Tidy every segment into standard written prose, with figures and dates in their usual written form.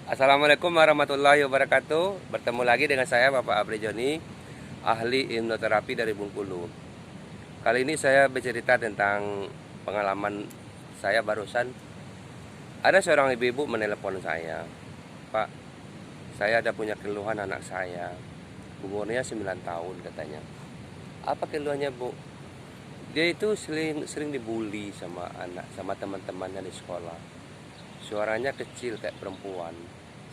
Assalamualaikum warahmatullahi wabarakatuh. Bertemu lagi dengan saya Bapak Apri Joni, ahli hipnoterapi dari Bengkulu. Kali ini saya bercerita tentang pengalaman saya barusan. Ada seorang ibu-ibu menelepon saya. Pak, saya ada punya keluhan anak saya. Umurnya 9 tahun katanya. Apa keluhannya, Bu? Dia itu sering dibully sama teman-temannya di sekolah. Suaranya kecil kayak perempuan,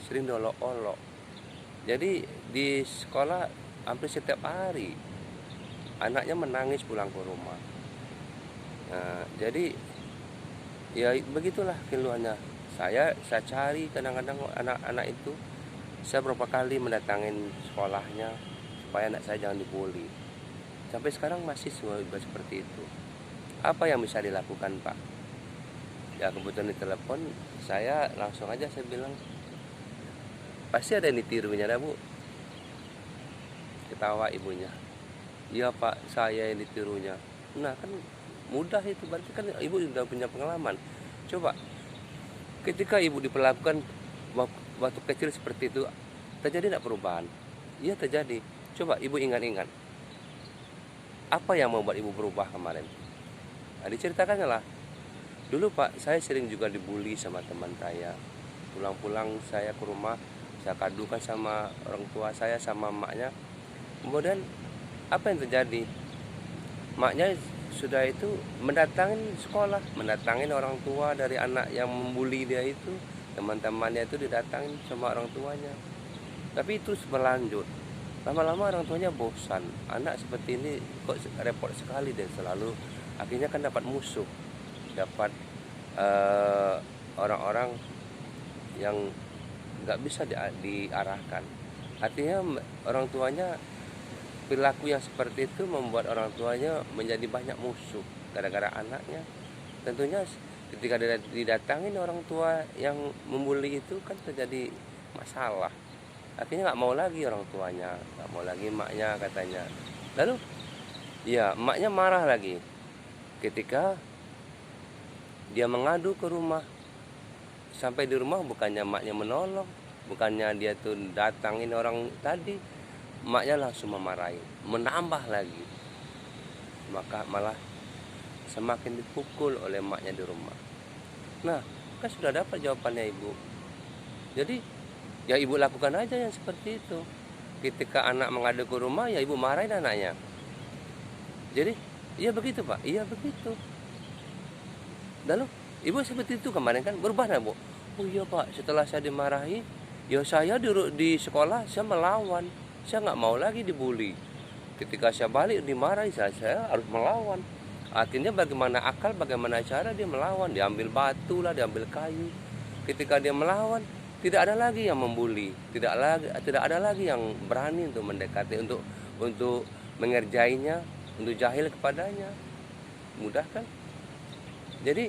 sering diolok-olok. Jadi di sekolah hampir setiap hari anaknya menangis pulang ke rumah. Nah, jadi ya begitulah keluhannya. Saya cari kadang-kadang anak-anak itu, saya berapa kali mendatangin sekolahnya supaya anak saya jangan dibully. Sampai sekarang masih seperti itu. Apa yang bisa dilakukan, Pak? Ya kebetulan ditelepon, saya langsung aja saya bilang, pasti ada yang ditirunya dah, Bu. Ketawa ibunya. Iya Pak, saya yang ditirunya. Nah kan mudah itu, berarti kan ibu sudah punya pengalaman. Coba ketika ibu diperlakukan waktu kecil seperti itu, terjadi tidak perubahan? Iya terjadi. Coba ibu ingat-ingat, apa yang membuat ibu berubah kemarin? Nah, diceritakannya lah. Dulu Pak, saya sering juga dibully sama teman saya. Pulang-pulang saya ke rumah, saya kadukan sama orang tua saya, sama emaknya. Kemudian apa yang terjadi? Maknya sudah itu mendatangin sekolah, mendatangin orang tua dari anak yang membuli dia itu, teman-temannya itu didatangin sama orang tuanya. Tapi itu berlanjut. Lama-lama orang tuanya bosan. Anak seperti ini kok repot sekali deh selalu. Akhirnya kan dapat musuh, dapat orang-orang yang nggak bisa diarahkan. Artinya orang tuanya, perilaku yang seperti itu membuat orang tuanya menjadi banyak musuh gara-gara anaknya. Tentunya ketika didatangin orang tua yang membuli itu kan terjadi masalah. Akhirnya nggak mau lagi orang tuanya, nggak mau lagi emaknya katanya. Lalu ya emaknya marah lagi ketika dia mengadu ke rumah. Sampai di rumah bukannya emaknya menolong, bukannya dia tuh datangin orang tadi, emaknya langsung memarahi, menambah lagi. Maka malah semakin dipukul oleh emaknya di rumah. Nah, kan sudah dapat jawabannya ibu. Jadi, ya ibu lakukan aja yang seperti itu. Ketika anak mengadu ke rumah, ya ibu marahin anaknya. Jadi, iya begitu Pak, iya begitu. Lalu, ibu seperti itu kemarin kan berubah nah, Bu? Oh iya Pak, setelah saya dimarahi, ya saya di sekolah saya melawan. Saya nggak mau lagi dibully. Ketika saya balik dimarahi, saya harus melawan. Akhirnya bagaimana cara dia melawan? Diambil batu lah, diambil kayu. Ketika dia melawan, tidak ada lagi yang membuli, tidak ada lagi yang berani untuk mendekati, untuk mengerjainya, untuk jahil kepadanya. Mudah kan? Jadi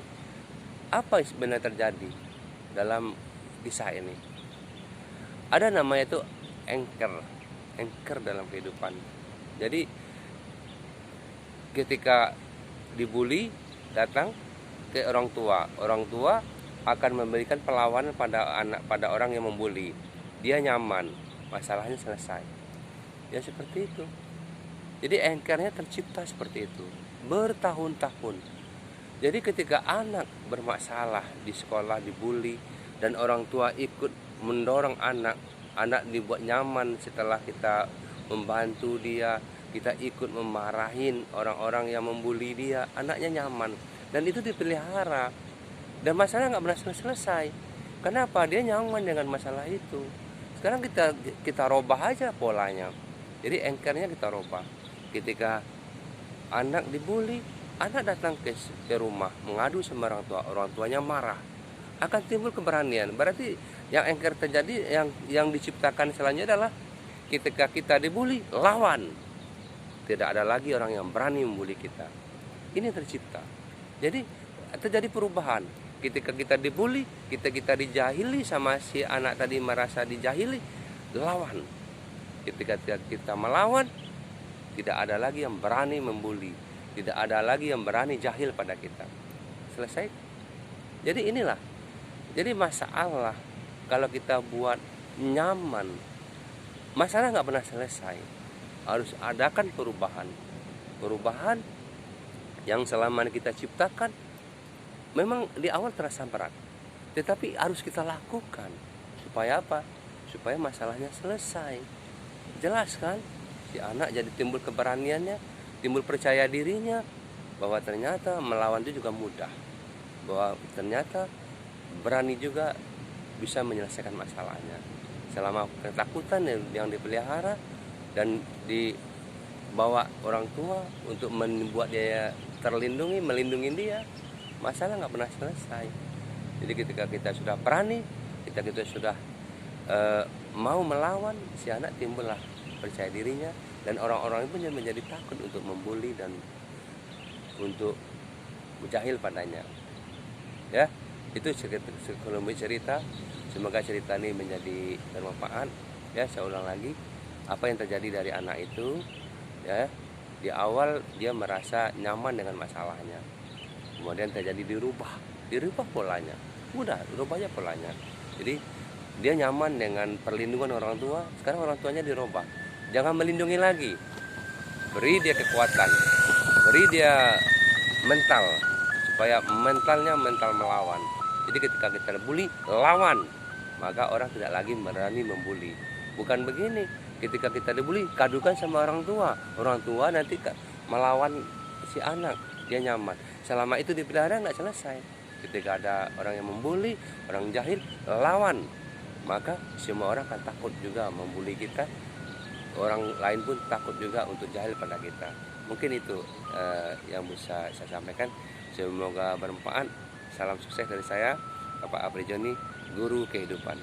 apa yang sebenarnya terjadi dalam kisah ini? Ada namanya itu anchor dalam kehidupan. Jadi ketika dibully, datang ke orang tua akan memberikan perlawanan pada orang yang membuli. Dia nyaman, masalahnya selesai. Ya seperti itu. Jadi anchornya tercipta seperti itu bertahun-tahun. Jadi ketika anak bermasalah di sekolah, dibully, dan orang tua ikut mendorong anak dibuat nyaman setelah kita membantu dia, kita ikut memarahin orang-orang yang membuli dia, anaknya nyaman. Dan itu dipelihara. Dan masalah nggak pernah selesai. Kenapa? Dia nyaman dengan masalah itu. Sekarang kita robah aja polanya. Jadi anchornya kita robah. Ketika anak dibully, anak datang ke rumah mengadu sama orang tuanya marah, akan timbul keberanian. Berarti yang anchor terjadi, yang diciptakan selanjutnya adalah ketika kita dibully, lawan. Tidak ada lagi orang yang berani membuli kita. Ini tercipta. Jadi terjadi perubahan. Ketika kita dibully, kita dijahili sama si anak tadi, merasa dijahili, lawan. Ketika kita melawan, tidak ada lagi yang berani membuli. Tidak ada lagi yang berani jahil pada kita. Selesai. Jadi inilah. Jadi masalah kalau kita buat nyaman, masalah nggak pernah selesai. Harus adakan perubahan. Perubahan yang selama kita ciptakan memang di awal terasa berat, tetapi harus kita lakukan. Supaya apa? Supaya masalahnya selesai. Jelas kan? Si anak jadi timbul keberaniannya, timbul percaya dirinya, bahwa ternyata melawan itu juga mudah. Bahwa ternyata berani juga bisa menyelesaikan masalahnya. Selama ketakutan yang dipelihara dan dibawa orang tua untuk membuat dia terlindungi, melindungi dia, masalah nggak pernah selesai. Jadi ketika kita sudah berani, kita sudah mau melawan, si anak timbullah percaya dirinya, dan orang-orang pun menjadi takut untuk membuli dan untuk jahil padanya. Ya, itu sekelumit cerita. Semoga cerita ini menjadi bermanfaat. Ya, saya ulang lagi, apa yang terjadi dari anak itu, ya, di awal dia merasa nyaman dengan masalahnya, kemudian terjadi dirubah polanya, mudah rubahnya polanya. Jadi dia nyaman dengan perlindungan orang tua, sekarang orang tuanya dirubah, jangan melindungi lagi, beri dia kekuatan, beri dia mental, supaya mentalnya mental melawan. Jadi ketika kita bully, lawan, maka orang tidak lagi berani membuli. Bukan begini, ketika kita dibully, kadukan sama orang tua nanti melawan si anak, dia nyaman. Selama itu dipelihara nggak selesai. Ketika ada orang yang membuli, orang jahil, lawan, maka semua orang akan takut juga membuli kita. Orang lain pun takut juga untuk jahil pada kita. Mungkin itu yang bisa saya sampaikan. Semoga bermanfaat. Salam sukses dari saya, Bapak Apri Joni, Guru Kehidupan.